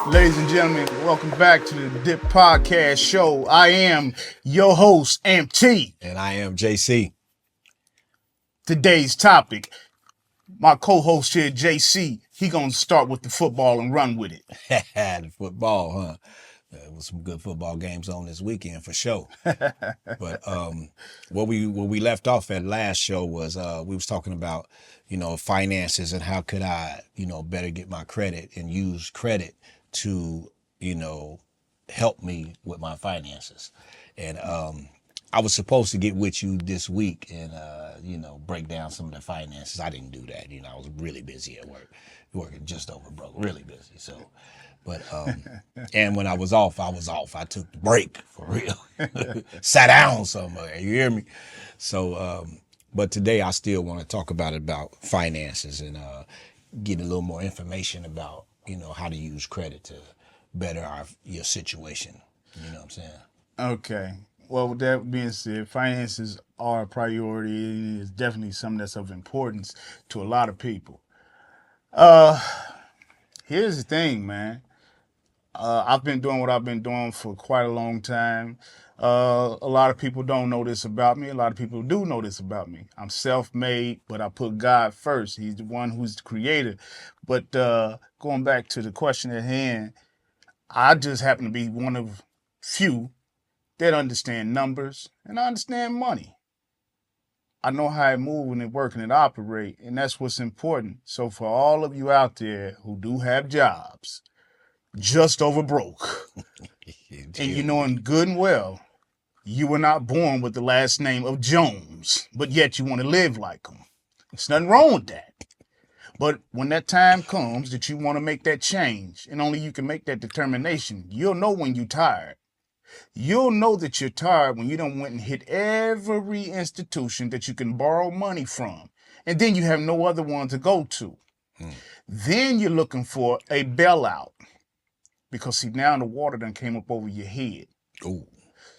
Ladies and gentlemen, welcome back to the D.I.P podcast show. I am your host, MT. And I am JC. Today's topic, my co-host here, JC, he gonna start with the football and run with it. The football, huh? There was some good football games on this weekend for sure. But where we left off at last show was we was talking about, finances and how could I, better get my credit and use credit to, help me with my finances. And I was supposed to get with you this week and, break down some of the finances. I didn't do that. I was really busy at work, working just over broke, really busy. So, but, and when I was off. I took the break for real. Sat down somewhere, you hear me? So, but today I still want to talk about finances and get a little more information about, how to use credit to better your situation. You know what I'm saying? Okay. Well, with that being said, finances are a priority. It's definitely something that's of importance to a lot of people. Here's the thing, man. I've been doing what I've been doing for quite a long time. A lot of people don't know this about me. A lot of people do know this about me. I'm self-made, but I put God first. He's the one who's the creator. But going back to the question at hand, I just happen to be one of few that understand numbers and I understand money. I know how it moves and it works and it operates, and that's what's important. So for all of you out there who do have jobs, just over broke, and you knowing good and well, you were not born with the last name of Jones, but yet you want to live like them. There's nothing wrong with that. But when that time comes that you want to make that change, and only you can make that determination, you'll know when you're tired. You'll know that you're tired when you done went and hit every institution that you can borrow money from, and then you have no other one to go to. Then you're looking for a bailout. Because see, now the water done came up over your head. Ooh.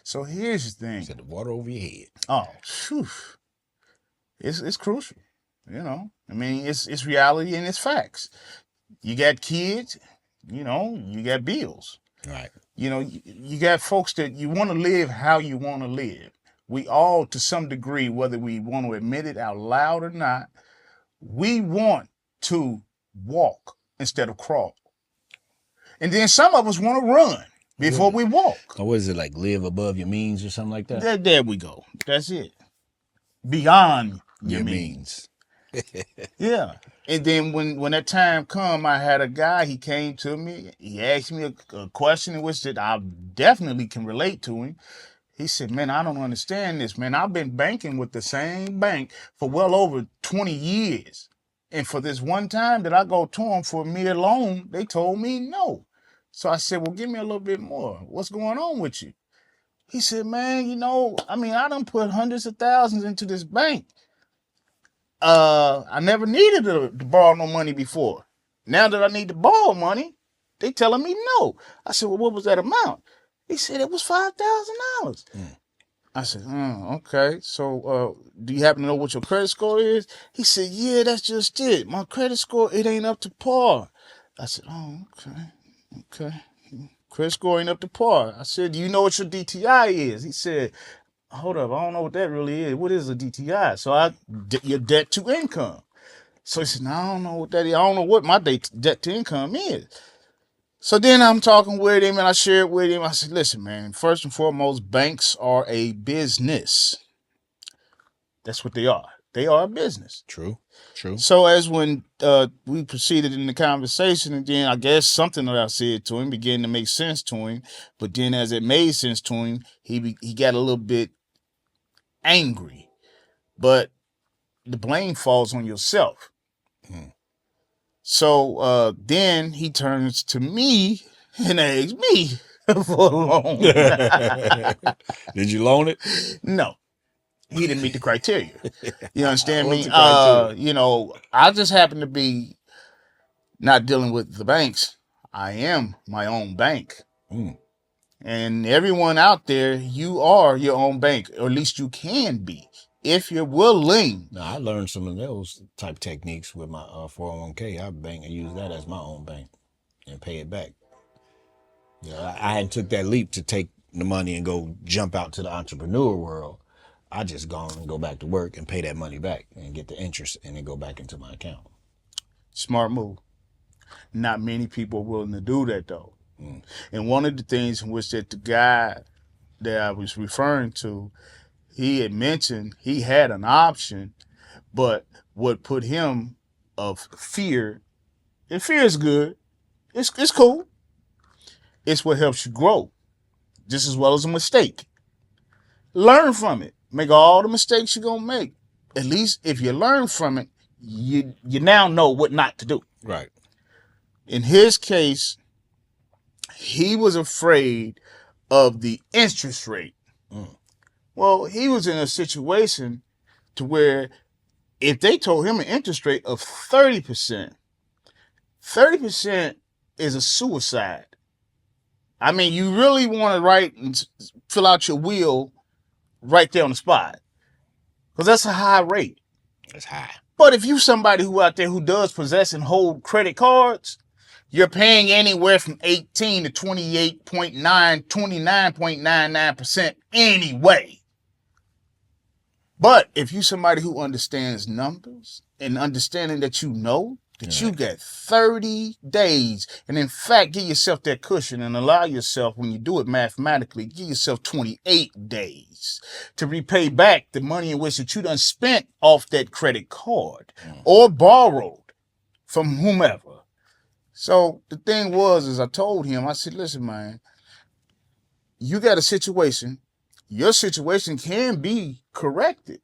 So here's the thing. Said the water over your head. Oh, phew. It's crucial. I mean, it's reality and it's facts. You got kids, you got bills. Right. You got folks that you want to live how you want to live. We all, to some degree, whether we want to admit it out loud or not, we want to walk instead of crawl. And then some of us want to run before we walk. Or what is it, like live above your means or something like that? There we go. That's it. Beyond your means. Yeah. And then when that time come, I had a guy, he came to me, he asked me a question in which that I definitely can relate to him. He said, man, I don't understand this, man. I've been banking with the same bank for well over 20 years. And for this one time that I go to them for a mere loan, they told me no. So I said, well, give me a little bit more. What's going on with you? He said, man, I done put hundreds of thousands into this bank. I never needed to borrow no money before. Now that I need to borrow money, they telling me no. I said, well, what was that amount? He said it was $5,000. I said, okay. So do you happen to know what your credit score is? He said, yeah, that's just it. My credit score, it ain't up to par. I said, oh, okay. Credit score ain't up to par. I said, do you know what your DTI is? He said, hold up, I don't know what that really is. What is a DTI? So your debt to income. So he said, no, I don't know what that is. I don't know what my debt to income is. So then I'm talking with him and I shared with him. I said, listen, man, first and foremost, banks are a business. That's what they are. They are a business. True. So as when we proceeded in the conversation, and then I guess something that I said to him began to make sense to him. But then as it made sense to him, he got a little bit angry. but the blame falls on yourself. So then he turns to me and asks me for a loan. Did you loan it? No, he didn't meet the criteria. You understand What's me? the criteria? I just happen to be not dealing with the banks. I am my own bank. And everyone out there, you are your own bank, or at least you can be, if you're willing. Now, I learned some of those type techniques with my 401k. I bank and use that as my own bank and pay it back. I hadn't took that leap to take the money and go jump out to the entrepreneur world. I just gone and go back to work and pay that money back and get the interest and then go back into my account. Smart move. Not many people are willing to do that, though. And one of the things in which that the guy that I was referring to, he had mentioned he had an option, but what put him of fear, and fear is good, it's cool. It's what helps you grow, just as well as a mistake. Learn from it. Make all the mistakes you're gonna make. At least if you learn from it, you now know what not to do. Right. In his case, he was afraid of the interest rate. Well, he was in a situation to where if they told him an interest rate of 30%, 30% is a suicide. I mean, you really want to write and fill out your will right there on the spot, because that's a high rate. That's high. But if you somebody who out there who does possess and hold credit cards, you're paying anywhere from 18 to 28.9, 29.99% anyway. But if you somebody who understands numbers and understanding that you know that you got 30 days, and in fact, give yourself that cushion and allow yourself, when you do it mathematically, give yourself 28 days to repay back the money in which that you done spent off that credit card or borrowed from whomever. So the thing was, as I told him, I said, listen, man, you got a situation. Your situation can be corrected,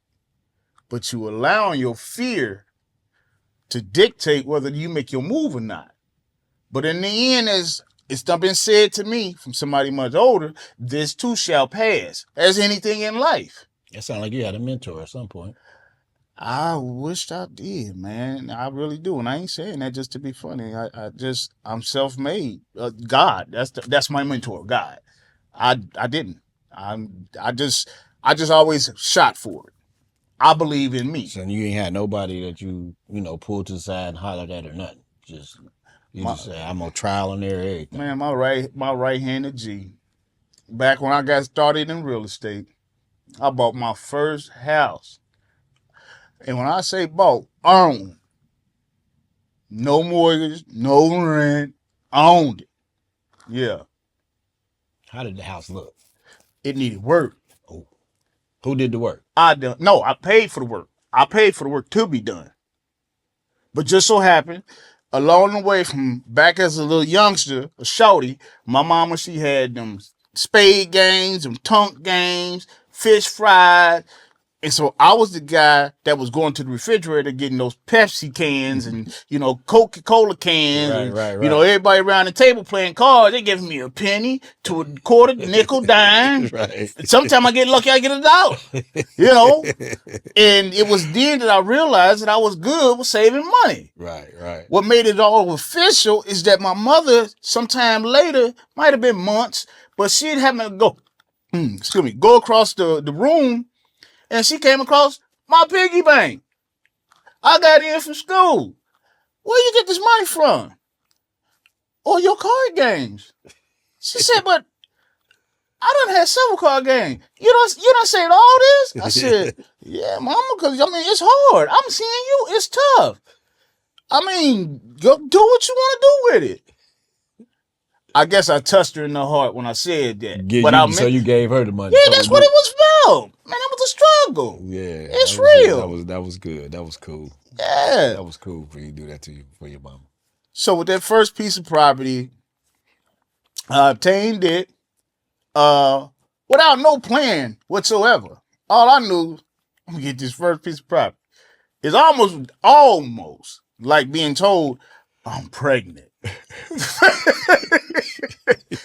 but you allowing your fear to dictate whether you make your move or not. But in the end, as it's been said to me from somebody much older, this too shall pass, as anything in life. It sounds like you had a mentor at some point. I wished I did, man. I really do, and I ain't saying that just to be funny. I'm self-made. God, that's my mentor, God. I didn't. I just always shot for it. I believe in me. So you ain't had nobody that you pulled to the side and hollered at or nothing. Just say, I'm on trial and error, everything. Man, my right-handed G. Back when I got started in real estate, I bought my first house. And when I say bought, owned. No mortgage, no rent, owned it. Yeah. How did the house look? It needed work. Oh. Who did the work? I paid for the work. I paid for the work to be done. But just so happened, along the way from back as a little youngster, a shorty, my mama, she had them spade games, them tunk games, fish fried. And so I was the guy that was going to the refrigerator getting those Pepsi cans and, Coca-Cola cans. Right. Everybody around the table playing cards. They giving me a penny to a quarter, nickel, dime. Right. Sometimes I get lucky, I get $1. And it was then that I realized that I was good with saving money. Right. What made it all official is that my mother, sometime later, might have been months, but she'd have me go across the room. And she came across my piggy bank. I got in from school. Where you get this money from? Or your card games. She said, but I done had several card games. You done said all this? I said, yeah, mama, because, it's hard. I'm seeing you. It's tough. Go do what you want to do with it. I guess I touched her in the heart when I said that. So you gave her the money. Yeah, that's what it was about. Man, that was a struggle. Yeah. It's real. That was good. That was cool. Yeah. That was cool for you to do that for your mama. So with that first piece of property, I obtained it without no plan whatsoever. All I knew, I'm gonna get this first piece of property. It's almost like being told, I'm pregnant.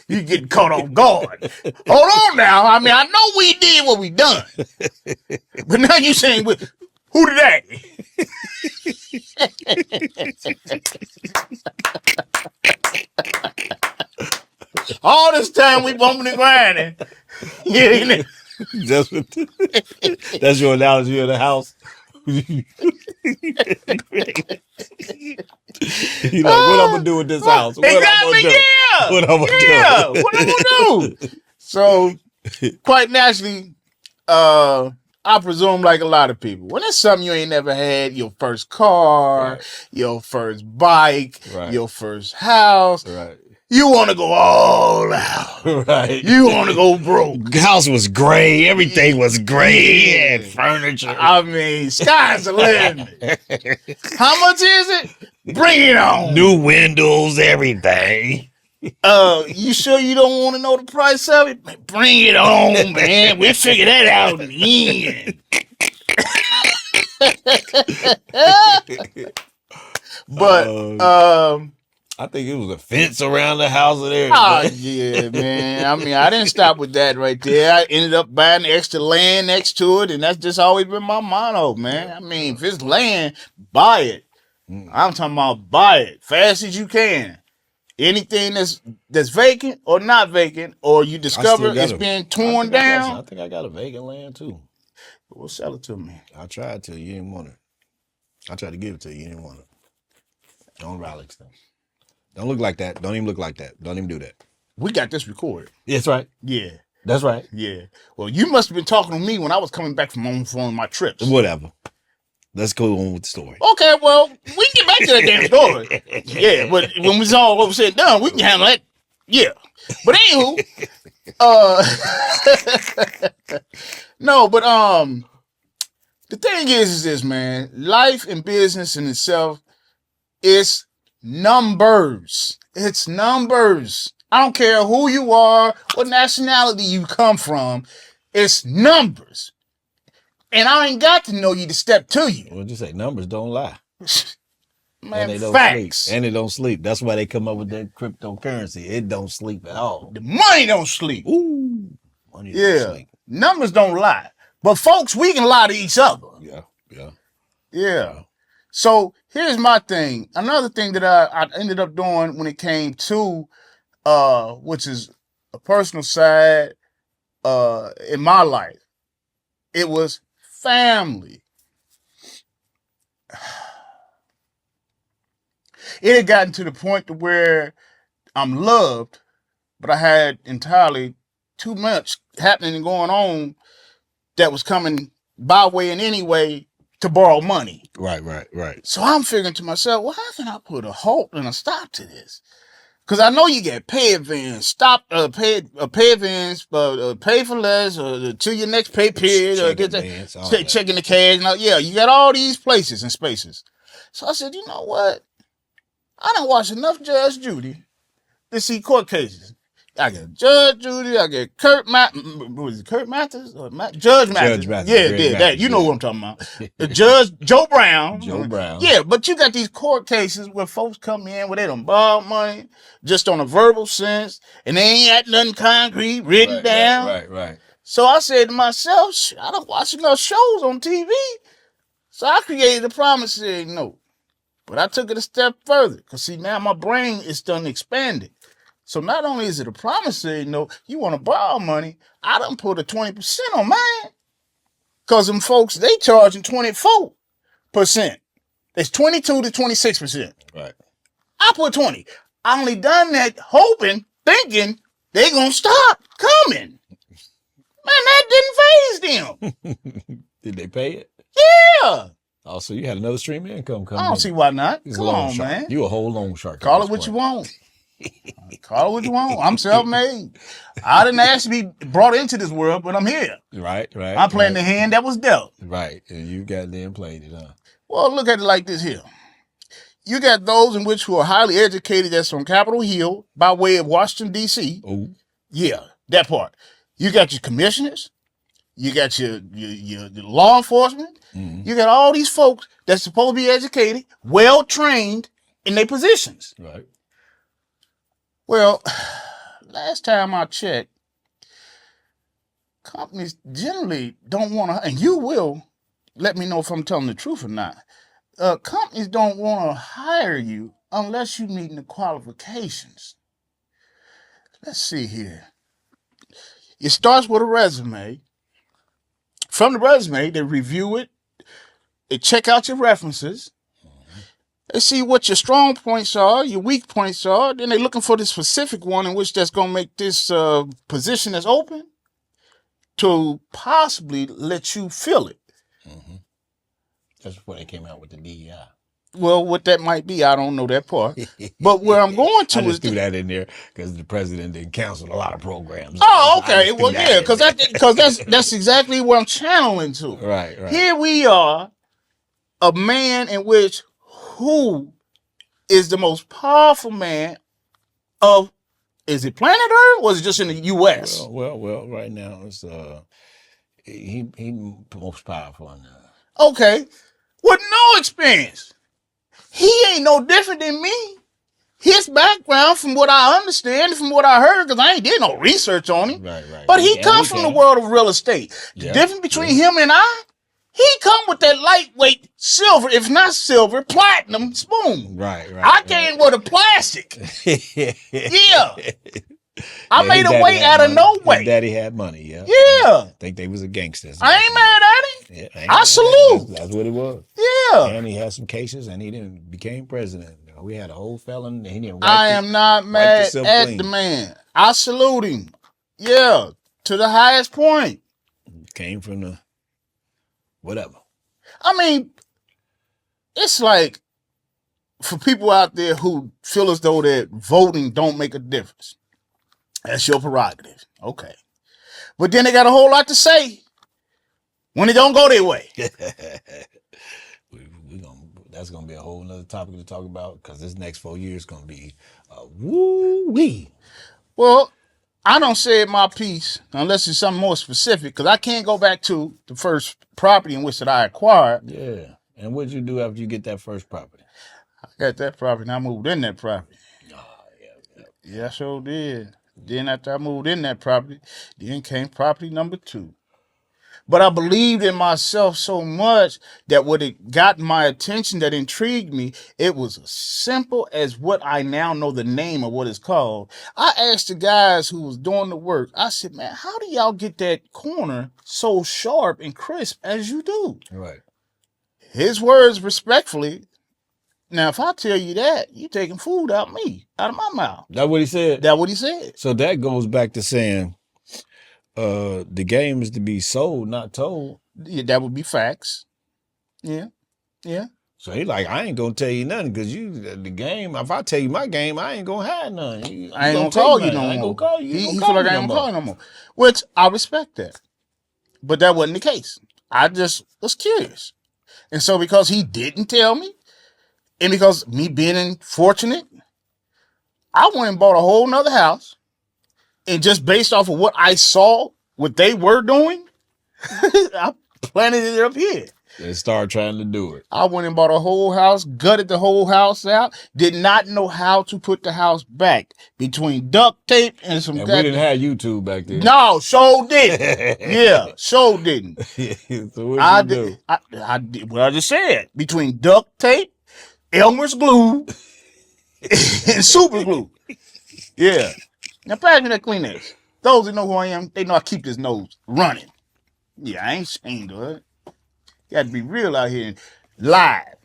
You getting caught off guard. Hold on now. I mean, I know we did what we done. But now you saying, who did that? All this time we bumping and grinding. Yeah, That's your analogy of the house. You like, what I'm gonna do with this house? What exactly, I'm gonna do? yeah. What I'm gonna do? What I'm gonna do? So, quite naturally, I presume like a lot of people, when it's something you ain't never had, your first car, Right. your first bike, Right. your first house, Right. you want to go all out. Right. You want to go broke. The house was gray. Everything was gray. Yeah. And furniture. I mean, sky's the limit. How much is it? Bring it on. New windows, everything. You sure you don't want to know the price of it? Man, bring it on, man. We'll figure that out in the end. But I think it was a fence around the house and everything. oh yeah, man. I mean, I didn't stop with that right there. I ended up buying the extra land next to it, and that's just always been my motto, man. I mean, if it's land, buy it. I'm talking about buy it fast as you can. Anything that's vacant or not vacant, or you discover it's being torn down. I think I got a vacant land too. Well, sell it to me. I tried to. You didn't want it. I tried to give it to you. You didn't want it. Don't rally stuff. Don't look like that. Don't even look like that. Don't even do that. We got this recorded. That's right. Yeah. That's right. Yeah. Well, you must have been talking to me when I was coming back from one of my trips. Whatever. Let's go on with the story. Okay, well, we can get back to that damn story. Yeah, but when it's all over said and done, we can handle that. Yeah. But anywho, no, but the thing is this, man. Life and business in itself is numbers. It's numbers. I don't care who you are, what nationality you come from. It's numbers. And I ain't got to know you to step to you. What'd you say? Numbers don't lie. Man, and they don't facts. sleep. And they don't sleep. That's why they come up with that cryptocurrency. It don't sleep at all. The money don't sleep. Ooh. Money don't sleep. Numbers don't lie. But folks, we can lie to each other. Yeah. So here's my thing. Another thing that I ended up doing when it came to which is a personal side in my life. It was family. It had gotten to the point to where I'm loved, but I had entirely too much happening and going on that was coming by way and any way to borrow money. Right. So I'm figuring to myself, well, how can I put a halt and a stop to this? Because I know you get pay advance, pay advance, pay for less, or to your next pay period, or get that, checking the cash. Now, yeah, you got all these places and spaces. So I said, you know what? I done watched enough Judge Judy to see court cases. I got Judge Judy, I got Kurt Mathers? Or Judge Mathers. Yeah, that. You know what I'm talking about. Judge Joe Brown. Yeah, but you got these court cases where folks come in where they done borrow money just on a verbal sense, and they ain't got nothing concrete written down. Right. So I said to myself, I done watched enough shows on TV. So I created a promissory note. But I took it a step further, because see, now my brain is done expanded. So not only is it a promissory note, you want to borrow money, I done put a 20% on mine. Because them folks, they charging 24%. It's 22 to 26%. Right. I put 20. I only done that hoping, thinking they going to stop coming. Man, that didn't phase them. Did they pay it? Yeah. Oh, so you had another stream of income coming in. I don't see why not. Come on, shark. man. You a whole loan shark. Call it what you want. Call it what you want. I'm self-made. I didn't ask to be brought into this world, but I'm here. Right. I'm playing the hand that was dealt. Right. And you got them played it, huh? Well, look at it like this here. You got those in which who are highly educated that's from Capitol Hill by way of Washington, D.C. Oh. Yeah, that part. You got your commissioners. You got your law enforcement. Mm-hmm. You got all these folks that's supposed to be educated, well trained in their positions. Right. Well, last time I checked, companies generally don't want to, and you will let me know if I'm telling the truth or not. Companies don't want to hire you unless you meet the qualifications. Let's see here. It starts with a resume. From the resume, they review it. They check out your references. They see what your strong points are, your weak points are. Then they're looking for the specific one in which that's going to make this position that's open to possibly let you fill it. Mm-hmm. That's before they came out with the DEI. Well, what that might be, I don't know that part. But where I'm going to I just is threw that in there because the president didn't cancel a lot of programs. Oh, okay. Well, yeah, because that's exactly what I'm channeling to. Right. Here we are, a man in which who is the most powerful man of, is it planet Earth or is it just in the U.S.? Well. Right now it's he most powerful in Okay, with no experience, he ain't no different than me. His background, from what I understand, from what I heard, because I ain't did no research on him. Right. But he comes from the world of real estate. The difference between him and I, he come with that lightweight silver, if not silver, platinum spoon. Right. I came with a plastic. Yeah. I made a way out of no way. His daddy had money, yeah. Yeah. I think they was a gangster. I ain't mad at him. Yeah, I salute. That's what it was. Yeah. And he had some cases and he didn't became president. We had a whole felon and he didn't I am not mad at the man. I salute him. Yeah. To the highest point. Came from the whatever. I mean, it's like for people out there who feel as though that voting don't make a difference. That's your prerogative. Okay. But then they got a whole lot to say when it don't go their way. That's going to be a whole nother topic to talk about because this next 4 years is going to be woo-wee. Well, I don't say my piece unless it's something more specific because I can't go back to the first property in which that I acquired. Yeah. And what did you do after you get that first property? I got that property and I moved in that property. Oh, yeah. Yeah, I sure did. Then after I moved in that property, then came property number 2. But I believed in myself so much that what it got my attention, that intrigued me, it was as simple as what I now know the name of what it's called. I asked the guys who was doing the work, I said, man, how do y'all get that corner so sharp and crisp as you do? Right. His words respectfully, now if I tell you that, you taking food out of my mouth. That's what he said? That's what he said. So that goes back to saying the game is to be sold, not told. Yeah, that would be facts. Yeah. So he like, I ain't gonna tell you nothing because the game. If I tell you my game, I ain't gonna hide nothing. I ain't gonna call you no more. I ain't gonna call you. He feel like I ain't gonna call you no more, which I respect that. But that wasn't the case. I just was curious, and so because he didn't tell me, and because me being fortunate, I went and bought a whole nother house, and just based off of what I saw, what they were doing, I planted it up here. They started trying to do it. I went and bought a whole house, gutted the whole house out, did not know how to put the house back between duct tape and some. And we didn't have YouTube back then. No, so didn't. Yeah, so didn't. So what did you do? I did what I just said. Between duct tape, Elmer's glue, and super glue. Yeah. Now pass me that Kleenex. Those that know who I am, they know I keep this nose running. Yeah, I ain't ashamed of it. You got to be real out here and live.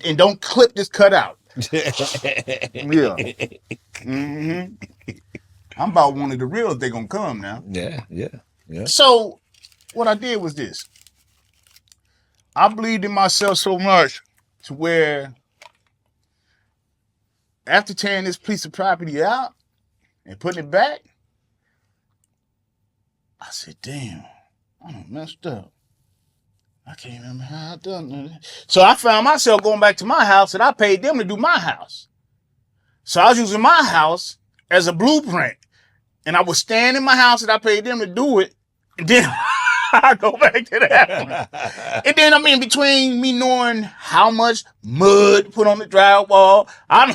And don't clip this cut out. Yeah. Mm-hmm. I'm about one of the real if they going to come now. Yeah. So what I did was this. I believed in myself so much to where after tearing this piece of property out and putting it back, I said, damn, I done messed up. I can't remember how I done it. So I found myself going back to my house and I paid them to do my house. So I was using my house as a blueprint. And I was staying in my house and I paid them to do it. And then I go back to that one. And then, I mean, between me knowing how much mud to put on the drywall, I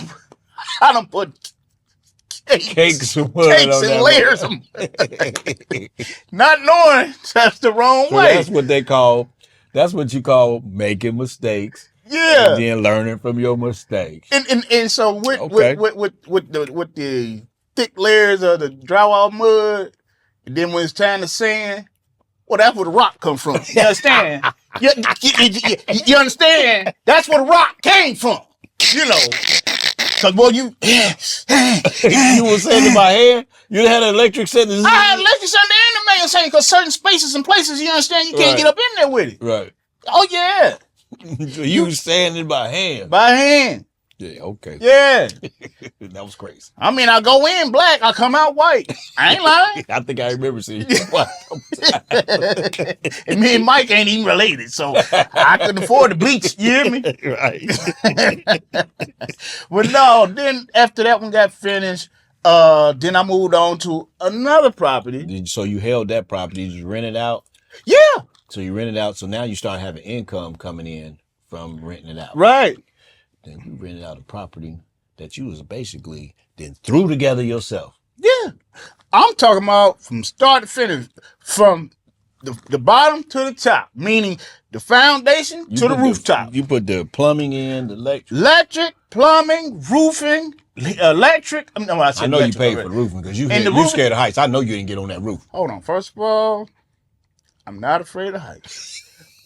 done put Cakes of mud cakes on and that layers of mud. Not knowing that's the wrong So way. that's what you call making mistakes. Yeah. And then learning from your mistakes. And so with Okay. with the thick layers of the drywall mud, and then when it's time to sand, well, that's where the rock come from. You understand? You understand? That's where the rock came from. You know, because well, you were sanding by hand? You had an electric sanding? I had electric sanding and the manual sanding because certain spaces and places, you understand, you can't get up in there with it. Right. Oh yeah. So you sanding by hand? By hand. Yeah, okay. Yeah. That was crazy. I mean, I go in black, I come out white. I ain't lying. I think I remember seeing you white. And me and Mike ain't even related, so I couldn't afford the bleach. You hear me? Right. But no, then after that one got finished, then I moved on to another property. So you held that property, did you rent it out? Yeah. So you rent it out, so now you start having income coming in from renting it out. Right. Then you rented out a property that you was basically then threw together yourself. Yeah. I'm talking about from start to finish, from the bottom to the top, meaning the foundation to the rooftop. You put the plumbing in, the electric, plumbing, roofing, electric. I know you paid for the roofing because you scared of heights. I know you didn't get on that roof. Hold on. First of all, I'm not afraid of heights.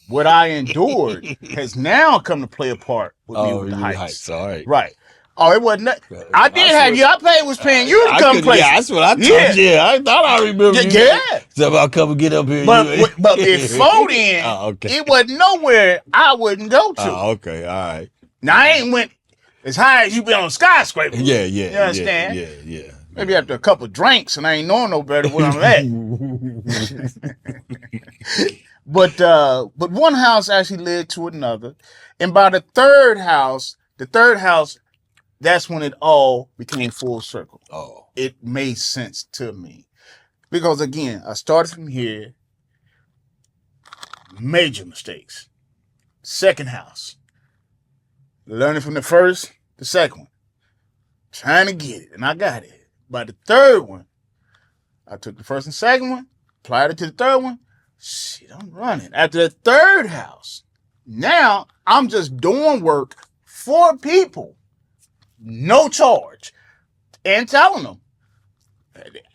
What I endured has now come to play a part with me with the heights. All right. Right. Oh, it wasn't that. I did have you. I was paying you to come play. Yeah, that's what I thought. Yeah, I thought I remember you. Yeah. So about come and get up here. But before then, it wasn't nowhere I wouldn't go to. Oh, okay. All right. Now, I ain't went as high as you been on skyscraper. Yeah. You understand? Yeah. Maybe after a couple of drinks and I ain't knowing no better where I'm at. But one house actually led to another. And by the third house, that's when it all became full circle. Oh. It made sense to me. Because again, I started from here, major mistakes. Second house, learning from the first, the second one, trying to get it, and I got it. By the third one, I took the first and second one, applied it to the third one. Shit, I'm running. After the third house, now I'm just doing work for people, no charge, and telling them,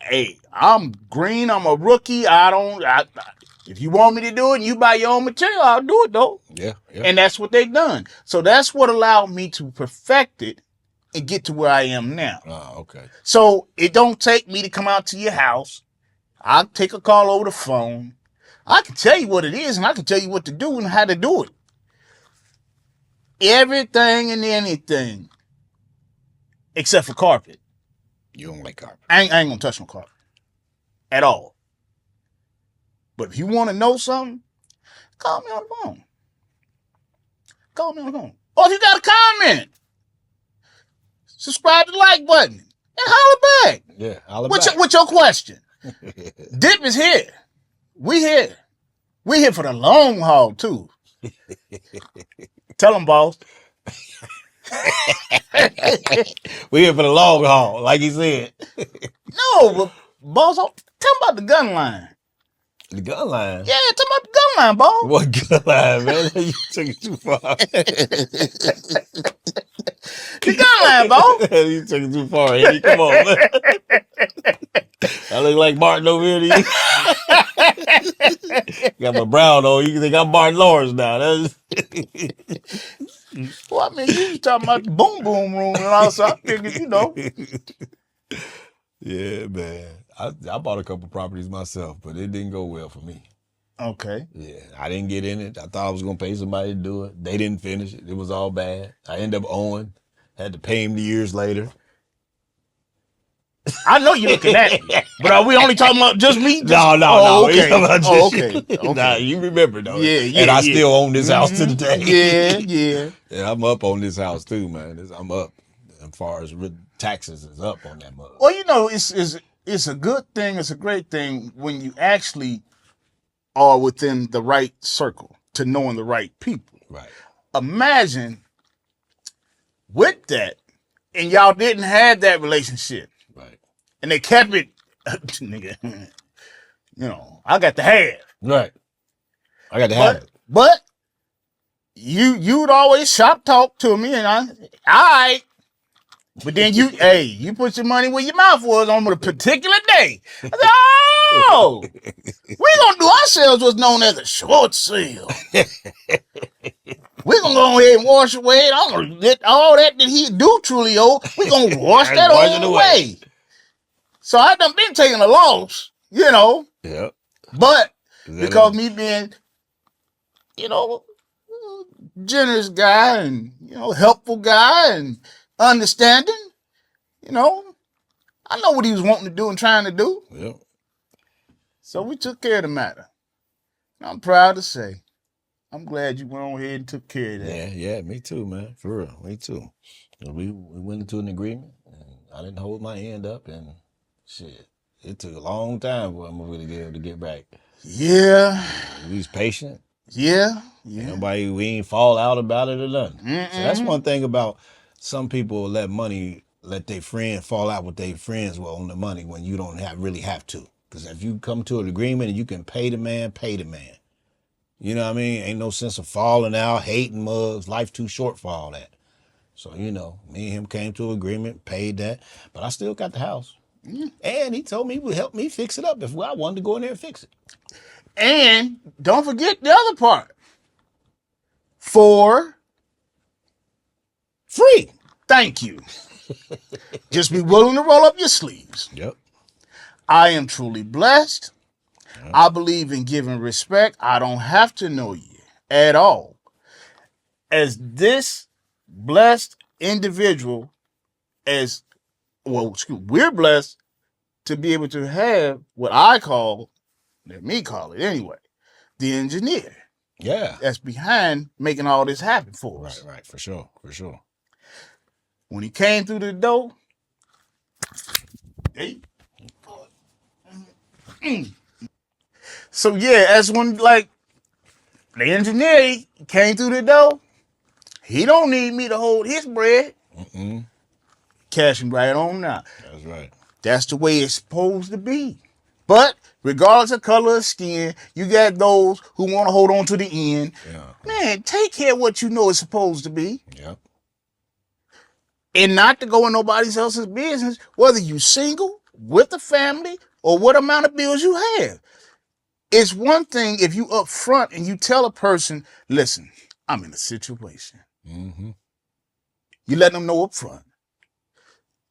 hey, I'm green, I'm a rookie, if you want me to do it and you buy your own material, I'll do it though. Yeah. And that's what they've done. So that's what allowed me to perfect it and get to where I am now. Oh, okay. So it don't take me to come out to your house. I'll take a call over the phone. I can tell you what it is and I can tell you what to do and how to do it. Everything and anything except for carpet. You don't like carpet. I ain't gonna touch no carpet at all. But if you want to know something, call me on the phone. Call me on the phone. Or if you got a comment, subscribe to the like button and holler back. Yeah, holler back. What's your question? D.I.P is here. We here. We here for the long haul too. Tell them, boss. We here for the long haul, like he said. No, but boss, tell them about the gun line. The gun line? Yeah, tell them about the gun line, boss. What gun line, man? You took it too far. The gun line, boss. You took it too far, Eddie. Come on, man. I look like Martin over here. Got my brown on. You think I'm Martin Lawrence now. Well, I mean, you was talking about the boom boom room and all, so I figured, Yeah, man. I bought a couple properties myself, but it didn't go well for me. Okay. Yeah, I didn't get in it. I thought I was going to pay somebody to do it. They didn't finish it. It was all bad. I ended up owing. Had to pay him years later. I know you're looking at me, but are we only talking about just me? No. Okay. Okay. Nah, you remember though. Yeah. And I still own this house to the day. Yeah. Yeah, I'm up on this house too, man. I'm up. As far as taxes is up on that mug. Well, it's a good thing. It's a great thing when you actually are within the right circle to knowing the right people. Right. Imagine with that, and y'all didn't have that relationship, Right. and they kept it, nigga. I got the half, Right. I got to have but it. but you'd always shop talk to me, and all right. But then you put your money where your mouth was on a particular day. I said, oh, we're gonna do ourselves what's known as a short sale. We're gonna go ahead and wash away. I'm gonna let all that he do truly owe. We're gonna wash that Wash it old away. away. So I done been taking a loss, Yep. but because That me being, generous guy and helpful guy and understanding, I know what he was wanting to do and trying to do. Yep. So we took care of the matter. I'm proud to say, I'm glad you went on ahead and took care of that. Yeah, me too, man. For real, me too. We went into an agreement, and I didn't hold my end up, and shit, it took a long time for I'm really able to get back. Yeah. We was patient. Yeah. We ain't fall out about it or nothing. So that's one thing about some people let their friend fall out with their friends on the money when you don't really have to. Because if you come to an agreement and you can pay the man, pay the man. You know what I mean? Ain't no sense of falling out, hating mugs. Life too short for all that. So, me and him came to an agreement, paid that. But I still got the house. And he told me he would help me fix it up if I wanted to go in there and fix it. And don't forget the other part. For free. Thank you. Just be willing to roll up your sleeves. Yep. I am truly blessed. I believe in giving respect. I don't have to know you at all. As this blessed individual, we're blessed to be able to have what I call, let me call it anyway, the engineer. Yeah. That's behind making all this happen for us. Right, for sure. When he came through the door, so yeah, as when the engineer came through the door, he don't need me to hold his bread. Cash him right on now. That's right. That's the way it's supposed to be. But regardless of color of skin, you got those who want to hold on to the end. Yeah. Man, take care of what you know it's supposed to be. Yep. And not to go in nobody else's business, whether you single, with a family, or what amount of bills you have. It's one thing if you up front and you tell a person, listen, I'm in a situation. You let them know up front.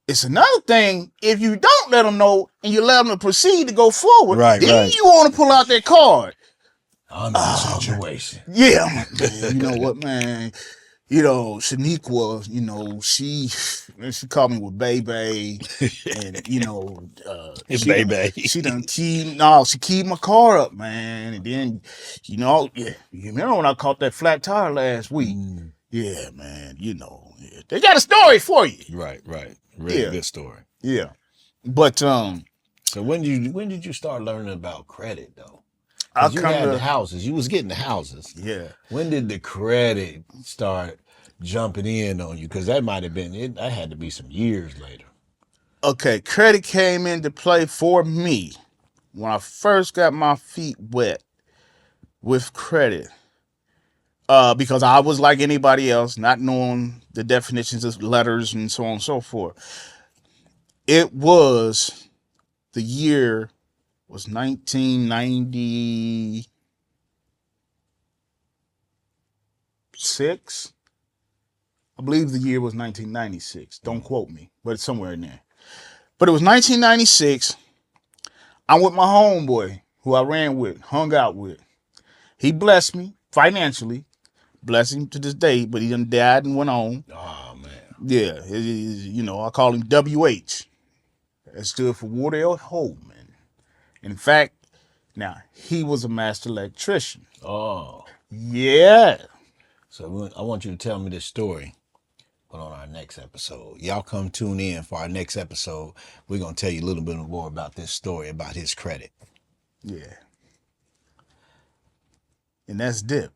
It's another thing if you don't let them know and you let them proceed to go forward. Right, then right. you want to pull out that card. I'm in a situation. Yeah, man. You know what, man? Shaniqua, she called me with baby, and she keyed my car up, man, and then, you remember when I caught that flat tire last week? Yeah, man, they got a story for you. Right. Really good story. Yeah, but So when did you start learning about credit though? Because you had the houses, you was getting the houses. Yeah. When did the credit start jumping in on you? Because that might have been it. That had to be some years later. Okay, credit came into play for me when I first got my feet wet with credit. Because I was like anybody else, not knowing the definitions of letters and so on and so forth. It was the year was 1996. I believe the year was 1996. Don't quote me, but it's somewhere in there. But it was 1996. I'm with my homeboy, who I ran with, hung out with. He blessed me financially. Bless him to this day, but he done died and went on. Oh, man. Yeah, I call him WH. That stood for Wardell Holman. In fact, now, he was a master electrician. Oh. Yeah. So I want you to tell me this story, but on our next episode. Y'all come tune in for our next episode. We're going to tell you a little bit more about this story, about his credit. Yeah. and that's dip.